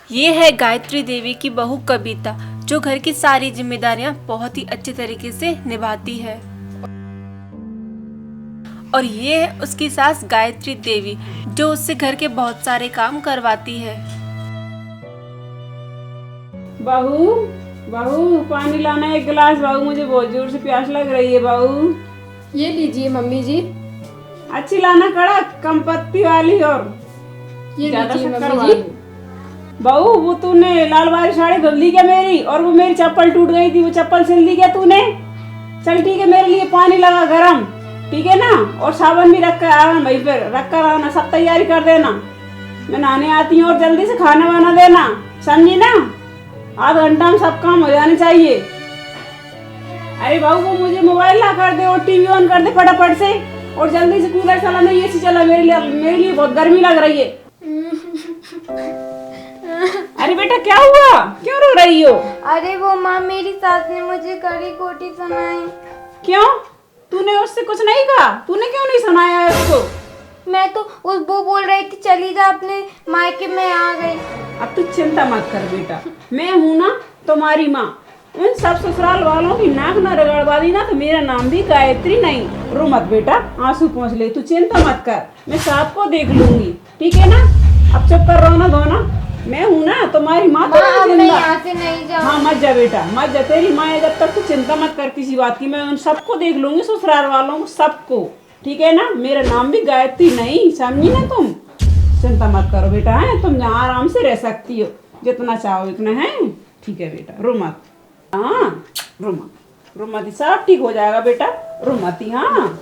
ये है गायत्री देवी की बहू कविता, जो घर की सारी जिम्मेदारियां बहुत ही अच्छे तरीके से निभाती है। और ये है उसकी सास गायत्री देवी, जो उससे घर के बहुत सारे काम करवाती है। बहू बहू पानी लाना एक गिलास। बहू मुझे बहुत जोर से प्यास लग रही है। बहू ये लीजिए मम्मी जी। अच्छी लाना, कड़क, कम पत्ती वाली और ये ज्यादा लीजिए शक्कर मम्मी वाली। जी। बहू वो तूने लाल वाली साड़ी धुल ली क्या मेरी? और वो मेरी चप्पल टूट गई थी, वो चप्पल सिल ली क्या तूने? चल ठीक है, मेरे लिए पानी लगा गरम, ठीक है ना? और साबुन भी रख कर आना, वहीं पर रख कर आना, सब तैयारी कर देना। मैं नहाने आती हूँ और जल्दी से खाना बना देना, समझी ना? आधा घंटा में सब काम हो जाने चाहिए। अरे बहू वो मुझे मोबाइल ला कर दे और टीवी ऑन कर दे फटाफट से, और जल्दी से कूलर चला, नहीं एसी चला, मेरे लिए बहुत गर्मी लग रही है। अरे बेटा क्या हुआ, क्यों रो रही हो? अरे वो माँ, मेरी सास ने मुझे कड़ी कोटी सुनाई। क्यों? तूने उससे कुछ नहीं कहा? तूने क्यों नहीं सुनाया है उसको? मैं तो वो बोल रही थी चली जा अपने मायके में, आ गई। अब तू चिंता मत कर बेटा, मैं हूं ना तुम्हारी माँ। उन सब ससुराल वालों की नाक न रगड़वा दी ना तो मेरा नाम भी गायत्री नहीं। रो मत बेटा, आंसू पहुँच ले, तू चिंता मत कर, मैं साहब को देख लूंगी, ठीक है ना? अब चुप कर, रोना धोना, मैं हूं ना तुम्हारी माँ। तो अब मैं चिंता, यहाँ से नहीं जाऊँ। हाँ मत जा बेटा, मत जा, तेरी माँ है जब तक, तू चिंता मत कर किसी बात की। मैं उन सबको देख लूंगी, ससुराल वालों को सबको, ठीक है ना? मेरा नाम भी गायत्री नहीं, समझी ना तुम? चिंता मत करो बेटा, है तुम यहाँ आराम से रह सकती हो, जितना चाहो इतना, है ठीक है बेटा, रो मत। हाँ रो मत, रो मत, सब ठीक हो जाएगा बेटा, रो मत। हाँ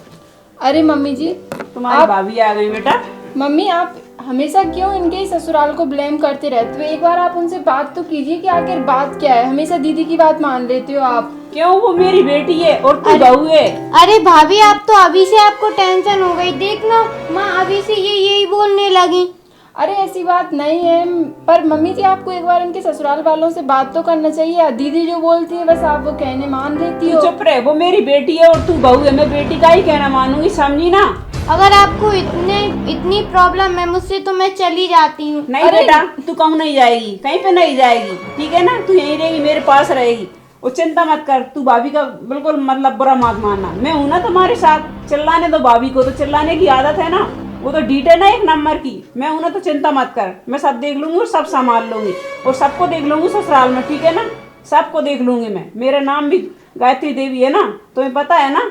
अरे मम्मी जी, तुम्हारी भाभी आ गई बेटा। मम्मी आप हमेशा क्यों इनके ससुराल को ब्लेम करते रहते हो? एक बार आप उनसे बात तो कीजिए कि आखिर बात क्या है। हमेशा दीदी की बात मान लेते हो आप। क्यों? वो मेरी बेटी है और तू बहू है। अरे भाभी, आप तो अभी से आपको टेंशन हो गई, देखना माँ अभी से ये यही बोलने लगी। अरे ऐसी बात नहीं है, पर मम्मी जी आपको एक बार इनके ससुराल वालों से बात तो करना चाहिए। दीदी जो बोलती है बस आप वो कहने मान लेती तू हो। चुप रहे, वो मेरी बेटी है और तू बहू है, मैं बेटी का ही कहना मानूंगी, समझी ना? अगर आपको इतनी प्रॉब्लम है मुझसे तो मैं चली जाती हूँ। नहीं बेटा, तू कहूँ नहीं जाएगी, कहीं पे नहीं जाएगी, ठीक है ना? तू यहीं रहेगी, मेरे पास रहेगी, और चिंता मत कर। तू भाभी का बिल्कुल मतलब बुरा मत मानना, मैं हूं ना तुम्हारे साथ। चिल्लाने दो भाभी को, तो चिल्लाने की आदत है ना, वो तो डीट है ना एक नंबर की। मैं हूं ना, तो चिंता मत कर, मैं सब देख लूंगी और सब संभाल लूंगी, और सबको देख लूंगी ससुराल में, ठीक है ना? सबको देख लूंगी मैं, मेरा नाम भी गायत्री देवी है ना, तुम्हें पता है ना?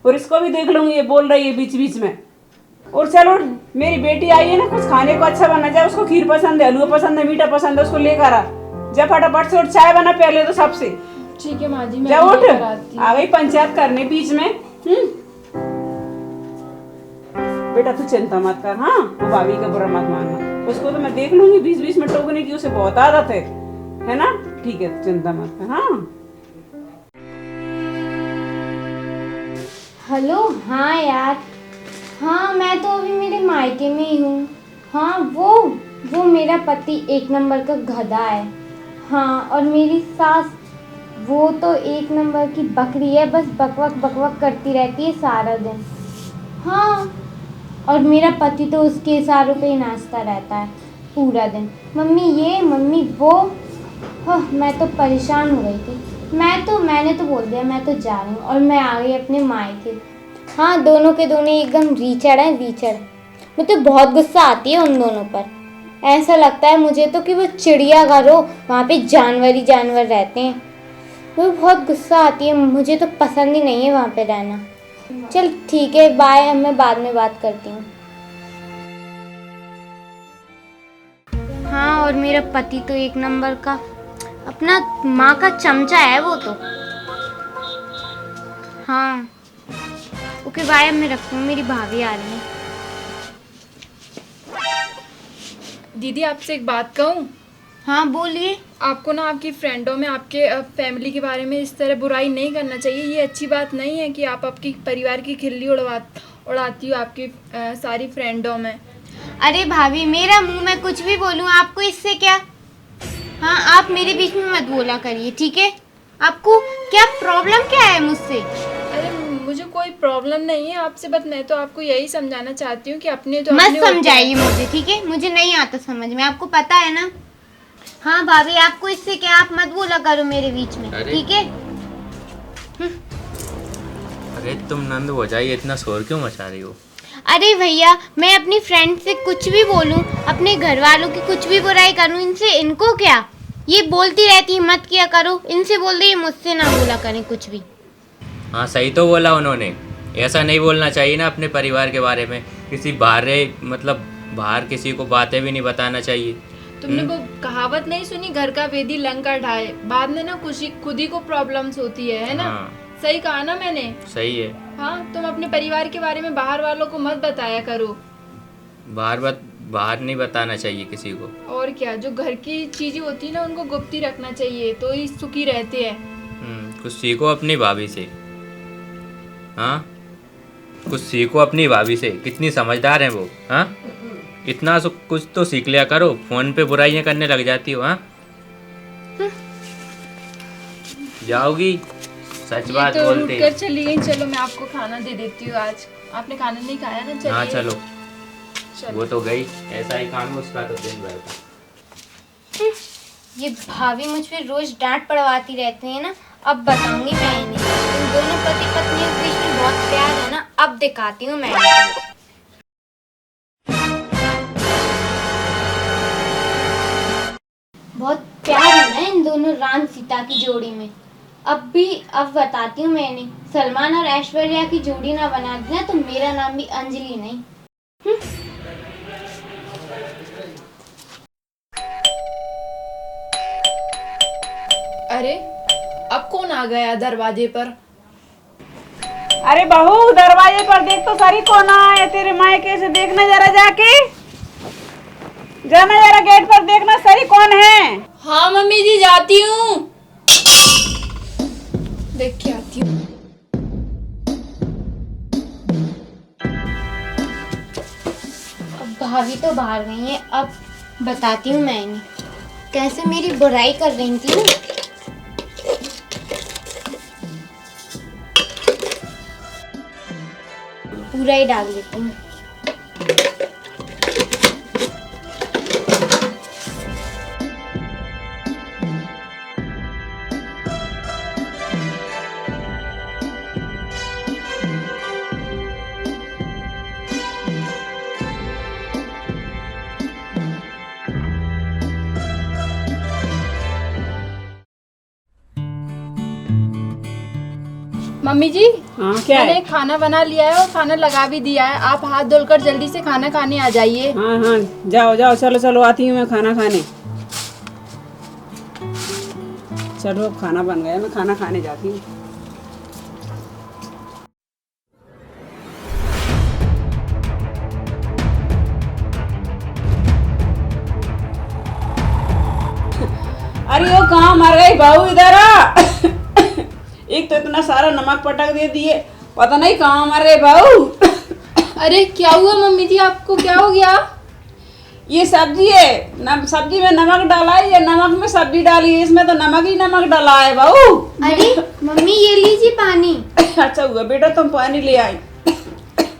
और इसको भी देख लूंगी, ये बोल रही है बीच बीच में। और चलो, मेरी बेटी आई है ना, कुछ खाने को अच्छा बना जाए, उसको खीर पसंद है, हलवा पसंद है, मीठा पसंद है, उसको लेकर आ जा फटाफट से, और चाय बना पहले तो सबसे। ठीक है माँ जी, जा मैं उठ, लेकर आती हूँ। आ गई पंचायत करने बीच में। बेटा तू चिंता मत कर, हाँ वो भाभी का बुरा मत मानना, उसको तो मैं देख लूंगी, बीच बीच में टोकने की उसे बहुत आदत है ना? ठीक है, चिंता मत कर। हाँ हेलो। हाँ यार, हाँ मैं तो अभी मेरे मायके में ही हूँ। हाँ वो मेरा पति एक नंबर का गधा है। हाँ, और मेरी सास वो तो एक नंबर की बकरी है, बस बकवक बकवक करती रहती है सारा दिन। हाँ, और मेरा पति तो उसके इशारों पे ही नाचता रहता है पूरा दिन, मम्मी ये मम्मी वो। हाँ, मैं तो परेशान हो गई थी। मैंने तो बोल दिया मैं तो जा रही हूँ, और मैं आ गई अपने मायके। हाँ, दोनों के दोनों एकदम रीचड़ हैं, रीचड़। मुझे तो बहुत गुस्सा आती है उन दोनों पर। ऐसा लगता है मुझे तो कि वो चिड़ियाघर हो, वहाँ पे जानवर ही जानवर रहते हैं। मुझे बहुत गुस्सा आती है, मुझे तो पसंद ही नहीं है वहाँ पे रहना। चल ठीक है, बाय, अब मैं बाद में बात करती हूँ। हाँ, और मेरा पति तो एक नंबर का अपना माँ का चमचा है वो तो। हाँ ओके बाय, अब मैं रखती हूँ, मेरी भाभी आ रही है। दीदी आपसे एक बात कहूँ? हाँ बोलिए। आपको ना आपकी फ्रेंडों में आपके फैमिली के बारे में इस तरह बुराई नहीं करना चाहिए। ये अच्छी बात नहीं है कि आप आपकी परिवार की खिल्ली उड़ाती हो आपकी सारी फ्रेंडों में। अरे भाभी, मेरा मुंह में कुछ भी बोलूँ, आपको इससे क्या? हाँ, आप मेरे बीच में मत बोला करिए, ठीक है? आपको क्या प्रॉब्लम क्या है मुझसे? अरे मुझे कोई प्रॉब्लम नहीं है आपसे, बस मैं तो आपको यही समझाना चाहती हूँ कि अपने तो मत अपने होते हैं। समझाइए मुझे, ठीक है? मुझे नहीं आता समझ में, आपको पता है ना। हाँ भाभी, आपको इससे क्या, आप मत बोला करो मेरे बीच में, अरे। ठीक है? अरे तुम नंद हो जाइए, इतना शोर क्यों मचा रही हो? अरे भैया, मैं अपनी फ्रेंड से कुछ भी बोलूं, अपने घर वालों की कुछ भी बुराई करूं, इनसे इनको क्या? ये बोलती रहती मत किया करो, इनसे बोल रही मुझसे ना बोला करें कुछ भी। हाँ सही तो बोला उन्होंने, ऐसा नहीं बोलना चाहिए ना अपने परिवार के बारे में, किसी बाहर किसी को बातें भी नहीं बताना चाहिए। तुमने वो कहावत नहीं सुनी, घर का वेदी लंका ढाए, बाद में ना खुद ही को प्रॉब्लम्स होती है ना? हाँ सही कहा ना मैंने? सही है। हाँ, तुम अपने परिवार के बारे में बाहर वालों को मत बताया करो। बाहर नहीं बताना चाहिए किसी को। और क्या, जो घर की चीजें होती है ना उनको गुप्त ही रखना चाहिए, तो ही सुखी रहते हैं। कुछ सीखो अपनी भाभी से। हाँ, कुछ सीखो अपनी भाभी से, कितनी समझदार है वो। हाँ, इतना कुछ तो सीख लिया करो, फोन पे बुराइयां करने लग जाती हो। हाँ, जाओगी, सच बात ये तो बोलते। उठकर चली गई। चलो मैं आपको खाना दे देती हूँ, आज आपने खाना नहीं खाया ना? चलिए। हाँ चलो, चलो। वो तो गई, ऐसा ही काम है उसका तो दिन भर का। ये भाभी मुझ पे रोज डांट पड़वाती रहती है ना, अब बताऊंगी मैं इन्हें। इन दोनों पति पत्नी के बीच में बहुत प्यार है ना, अब दिखाती हूँ मैं इन्हें। बहुत प्यार है ना इन दोनों राम सीता की जोड़ी में। अब बताती हूँ मैं इन्हें, सलमान और ऐश्वर्या की जोड़ी ना बना देना तो मेरा नाम भी अंजलि नहीं। अरे अब कौन आ गया दरवाजे पर? अरे बहू, दरवाजे पर देख तो सारी कौन आया तेरे मायके से, देखना जरा जाके, जाना जरा गेट पर देखना सारी कौन है। हाँ मम्मी जी, जाती हूँ, देख के आती हूँ। अब भाभी तो बाहर गई है, अब बताती हूँ मैं इन्हें कैसे मेरी बुराई कर रही थी ना। पूरा ही डाल देती हूँ। मम्मी जी, हाँ क्या मैंने है? खाना बना लिया है और खाना लगा भी दिया है, आप हाथ धुलकर जल्दी से खाना खाने आ जाइए। हाँ हाँ, जाओ जाओ, चलो चलो, आती हूँ मैं खाना खाने। चलो खाना बन गया, मैं खाना खाने जाती हूँ। अरे वो कहाँ मर गई बहू, इधर आ। एक तो इतना सारा नमक पटक दे दिए, पता नहीं कहाँ मर गई बहू। अरे क्या हुआ मम्मी जी, आपको क्या हो गया? ये सब्जी है, सब्जी में नमक डाला है, ये नमक में सब्जी डाली है, इसमें तो नमक ही नमक डाला है बहू। अरे मम्मी, ये लीजिए पानी। अच्छा हुआ बेटा तुम पानी ले आई।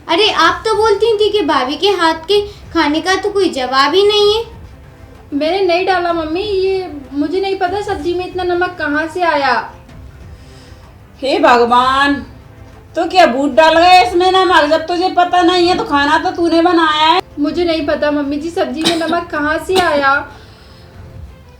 अरे आप तो बोलती थी कि भाभी के हाथ के खाने का तो कोई जवाब ही नहीं है। मैंने नहीं डाला मम्मी, ये मुझे नहीं पता सब्जी में इतना नमक कहाँ से आया। हे भगवान, तो क्या भूत डाल गए इसमें नमक? जब तुझे पता नहीं है तो खाना तो तूने बनाया है। मुझे नहीं पता मम्मी जी, सब्जी में नमक कहाँ से आया।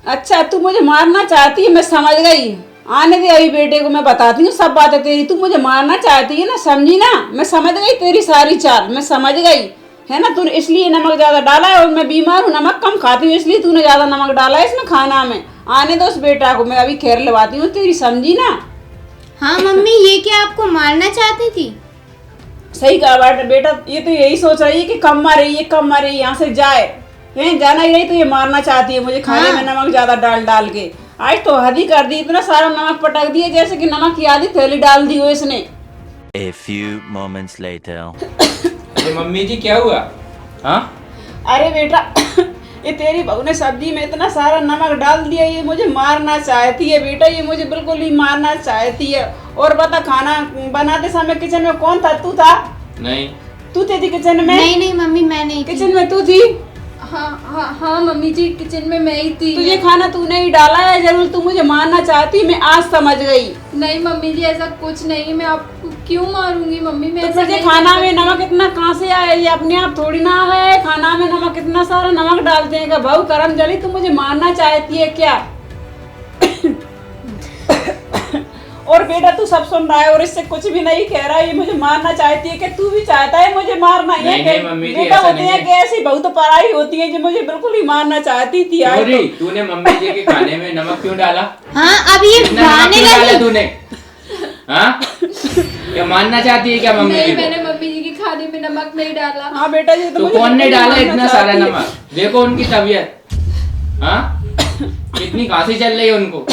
अच्छा, तू मुझे मारना चाहती है, मैं समझ गई। आने दे अभी बेटे को, मैं बताती हूँ सब बातें तेरी। तू मुझे मारना चाहती है ना, समझी ना? मैं समझ गई तेरी सारी चाल, मैं समझ गई है ना। तूने इसलिए नमक ज्यादा डाला है, और मैं बीमार हूँ, नमक कम खाती हूँ, इसलिए तूने ज्यादा नमक डाला है इसमें खाना में। आने दो उस बेटा को, मैं अभी खैर लवाती हूँ तेरी, समझी ना? हाँ मम्मी, ये क्या आपको मारना चाहती थी? सही कहा बेटा, ये तो यही सोच रही है कि कम मारे, ये कम मारे, यहाँ से जाए। है जाना ही नहीं तो ये मारना चाहती है मुझे, खाने में नमक ज्यादा डाल डाल के। आज तो हद ही कर दी, इतना सारा नमक पटक दिए जैसे कि नमक की आधी थैली डाल दी हो इसने। A few moments later. अरे मम्मी जी क्या हुआ? हाँ, अरे बेटा, ये तेरी बहू ने सब्जी में इतना सारा नमक डाल दिया, ये मुझे मारना चाहती है बेटा, ये मुझे बिल्कुल ही मारना चाहती है। और बता, खाना बनाते समय किचन में कौन था? तू था? नहीं। तू थी किचन में? नहीं नहीं मम्मी, मैं नहीं थी। किचन में तू थी? हाँ मम्मी जी, किचन में मैं ही थी। तुझे खाना तूने ही डाला है, जरूर तू मुझे मारना चाहती, मैं आज समझ गई। नहीं मम्मी जी, ऐसा कुछ नहीं, मैं आपको क्यों मारूंगी मम्मी, मैं तो ऐसा तुझे नहीं खाना में नमक इतना कहाँ से आया? ये अपने आप थोड़ी ना आ गया है, खाना में नमक इतना सारा नमक डालते हैं। भाऊ करम जली, तू मुझे मारना चाहती है क्या? और बेटा तू सब सुन रहा है और इससे कुछ भी नहीं कह रहा है, ये मुझे मारना चाहती है कि तू भी चाहता है मुझे मारना? ये नहीं, नहीं, मम्मी जी, बेटा ऐसा होते नहीं हैं है। कि ऐसी बहू तो पराई होती है जो मुझे बिल्कुल ही मारना चाहती थी। आज गौरी, तो तूने मम्मी जी के खाने में नमक क्यों डाला? हाँ अब ये इतना नमक बहाने क्यों डाला लगी। तूने? हाँ, क्या मानना चाहती है क्या मम्मी जी नहीं, को? मैंने मम्मी जी के खाने में नमक नहीं डाला। हाँ बेटा जी, तो मुझे कौन ने बिल्कुल डाला मारना इतना सारा चाहती है। नमक? देखो उनकी तबीयत, हाँ, कितनी खांसी चल रही है उनको।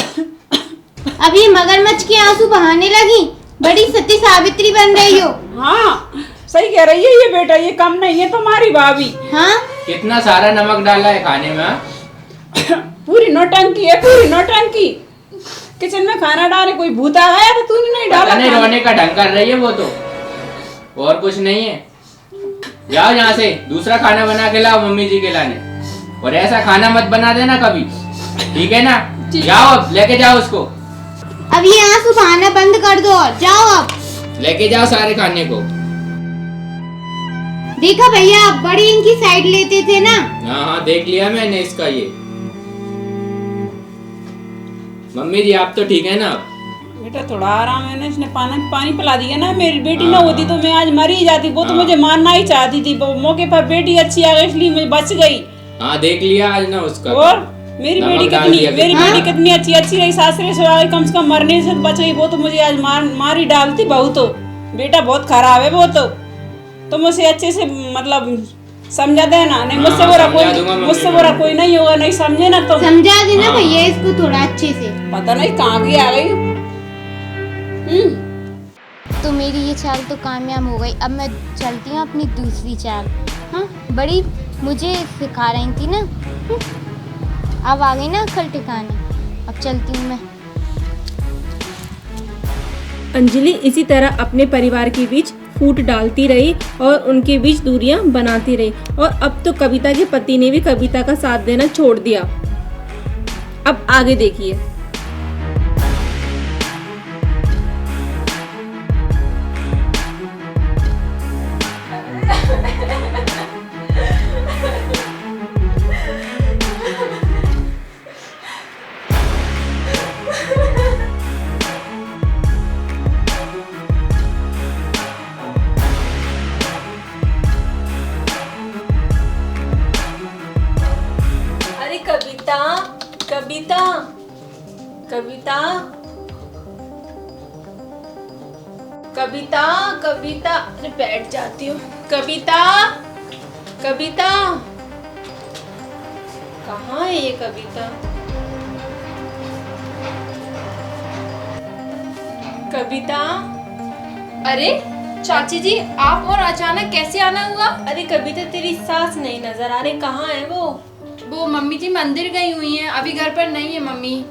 अब ये मगरमच्छ के आंसू बहाने लगी, बड़ी सती सावित्री बन रही हो। हाँ सही कह रही है ये बेटा, ये कम नहीं है तुम्हारी भाभी। हाँ कितना सारा नमक डाला है खाने में, हाँ? पूरी नौटंकी है, पूरी नौटंकी। किचन में खाना डाले कोई भूत आ गया तो तूने नहीं पता डाला नहीं खाना। रोने का ढंग कर रही है वो तो, और कुछ नहीं है। जाओ यहाँ से, दूसरा खाना बना के लाओ मम्मी जी के लाने, और ऐसा खाना मत बना देना कभी, ठीक है ना? जाओ अब लेके जाओ उसको, अब ये आंसू बहाना बंद कर दो और जाओ अब। लेके जाओ सारे खाने को। देखा भैया, आप बड़ी इनकी साइड लेते थे ना। हाँ हाँ, देख लिया मैंने इसका ये। मम्मी जी आप तो ठीक है ना? बेटा थोड़ा आराम है ना, इसने पानी पिला दिया ना। मेरी बेटी ना हाँ। होती तो मैं आज मर ही जाती। वो तो हाँ। मुझे मारना ही चाहती थी, वो मौके पर बेटी अच्छी आ गई इसलिए मैं बच गई। हाँ देख लिया आज ना उसका। और मेरी नमक बेटी डाल कितनी दिया मेरी कितना। बेटी कितनी अच्छी रही, सासरे से आ गई, कम से कम मरने से तो बच गई। वो तो मुझे आज मार ही डालती बहू तो। बेटा बहुत खराब है वो तो मुझे अच्छे से मतलब समझा देना। नहीं हाँ, मुझसे बुरा समझा दूंगा कोई मम्मी, मुझसे बुरा मम्मी। कोई नहीं होगा, नहीं समझे ना तुम। समझा देना हाँ। भैया इसको थोड़ा अच्छे से। पता नहीं कहाँ की आ गई। तो मेरी ये चाल तो कामयाब हो गई। अब मैं चलती हूँ अपनी दूसरी चाल। हाँ बड़ी मुझे सिखा रही थी ना। अब आ गई ना अक्ल ठिकाने, अब चलती हूँ मैं। अंजलि इसी तरह अपने परिवार के बीच फूट डालती रही और उनके बीच दूरियां बनाती रही, और अब तो कविता के पति ने भी कविता का साथ देना छोड़ दिया। अब आगे देखिए। अरे कविता, कविता, कविता, कविता, कविता, अरे बैठ जाती हूँ। कविता, कविता, कहाँ है ये कविता? कविता, अरे चाची जी, आप और अचानक कैसे आना हुआ? अरे कविता तेरी सास नहीं नजर आ रही, कहाँ है वो मम्मी जी मंदिर गई हुई हैं, अभी घर पर नहीं है मम्मी।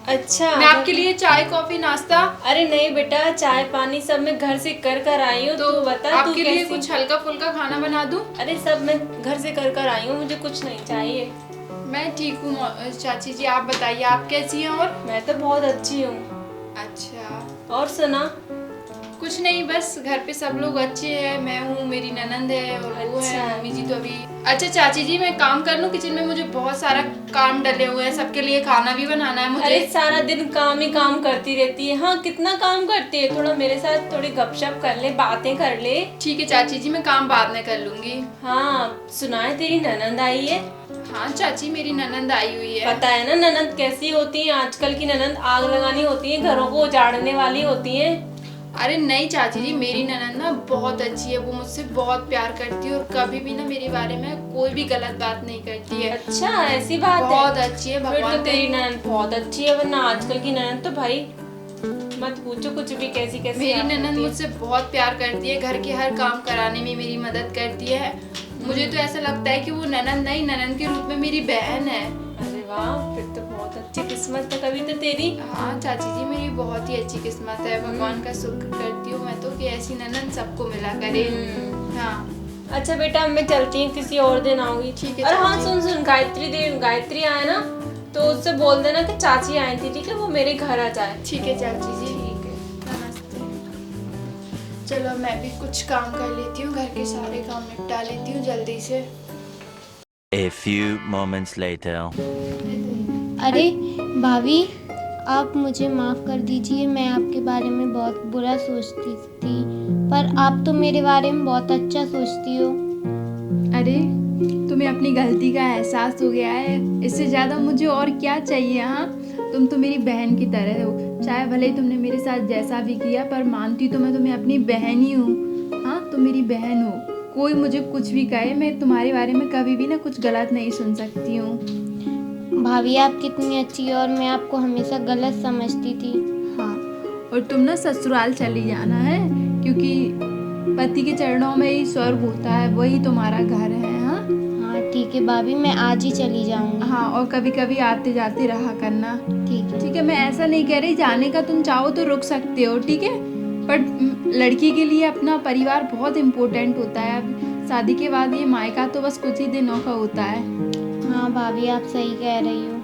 अच्छा, मैं आपके लिए चाय कॉफी नाश्ता अरे नहीं बेटा, चाय पानी सब मैं घर से कर आई हूँ। तो तू बता, तू आपके लिए कैसी? कुछ हल्का फुल्का खाना बना दूं? अरे सब मैं घर से कर आई हूँ, मुझे कुछ नहीं चाहिए। मैं ठीक हूँ चाची जी, आप बताइए आप कैसी हैं? और मैं तो बहुत अच्छी हूँ। अच्छा, और सुना? कुछ नहीं, बस घर पे सब लोग अच्छे हैं, मैं हूँ, मेरी ननंद है और वो अच्छा। है, मम्मी जी तो अभी। अच्छा चाची जी, मैं काम कर लूँ? किचन में मुझे बहुत सारा काम डले हुए हैं, सबके लिए खाना भी बनाना है अरे मुझे। सारा दिन काम ही काम करती रहती है। हाँ कितना काम करती है, थोड़ा मेरे साथ थोड़ी गपशप कर ले, बातें कर ले। ठीक है चाची जी, मैं काम बाद में कर लूंगी। हाँ सुना है तेरी ननंद आई है? हाँ चाची, मेरी ननंद आई हुई है। पता है ना ननंद कैसी होती है? आजकल की ननंद आग लगानी होती है, घरों को उजाड़ने वाली होती है। अरे नहीं चाची जी, मेरी ननंद ना बहुत अच्छी है, वो मुझसे बहुत प्यार करती है और कभी भी ना मेरे बारे में कोई भी गलत बात नहीं करती है। अच्छा ऐसी बात है? बहुत अच्छी है, फिर भगवान तो तेरी ननंद बहुत अच्छी है, वरना आजकल की ननंद तो भाई मत पूछो कुछ भी, कैसी कैसी मेरी आप ननंद होती है। मुझसे बहुत प्यार करती है, घर के हर काम कराने में मेरी मदद करती है। मुझे तो ऐसा लगता है कि वो ननंद नहीं, ननंद के रूप में मेरी बहन है। अरे वाह, फिर तो बहुत अच्छी किस्मत है कभी तो तेरी। हाँ चाची जी, मेरी बहुत ही अच्छी किस्मत है, भगवान का शुक्र करती हूँ मैं तो कि ऐसी ननंद सबको मिला करे। हाँ अच्छा बेटा मैं चलती हूँ, किसी और दिन आऊंगी। ठीक है, और हाँ चाची। सुन गायत्री आए ना तो उससे बोल देना कि चाची आई थी, ठीक है, वो मेरे घर आ जाए। ठीक है चाची जी। ठीक है। नमस्ते। चलो मैं भी कुछ काम कर लेती हूँ, घर के सारे काम निपटा लेती हूँ जल्दी से। A few moments later. अरे भाभी, आप मुझे माफ़ कर दीजिए, मैं आपके बारे में बहुत बुरा सोचती थी, पर आप तो मेरे बारे में बहुत अच्छा सोचती हो। अरे तुम्हें अपनी गलती का एहसास हो गया है, इससे ज़्यादा मुझे और क्या चाहिए। हाँ, तुम तो मेरी बहन की तरह हो, चाहे भले ही तुमने मेरे साथ जैसा भी किया, पर मानती तो मैं तुम्हें अपनी बहन ही हूँ। हाँ, तुम मेरी बहन हो, कोई मुझे कुछ भी कहे, मैं तुम्हारे बारे में कभी भी ना कुछ गलत नहीं सुन सकती हूँ। भाभी आप कितनी अच्छी है और मैं आपको हमेशा गलत समझती थी। हाँ, और तुम ना ससुराल चली जाना है, क्योंकि पति के चरणों में ही स्वर्ग होता है, वही तुम्हारा घर है। हाँ हाँ ठीक है भाभी, मैं आज ही चली जाऊंगी। हाँ, और कभी कभी आते जाते रहा करना। ठीक है। ठीक है, मैं ऐसा नहीं कह रही, जाने का तुम चाहो तो रुक सकते हो, ठीक है, पर लड़की के लिए अपना परिवार बहुत इम्पोर्टेंट होता है। अब शादी के बाद ये मायका तो बस कुछ ही दिनों का होता है। हाँ भाभी आप सही कह रही हो।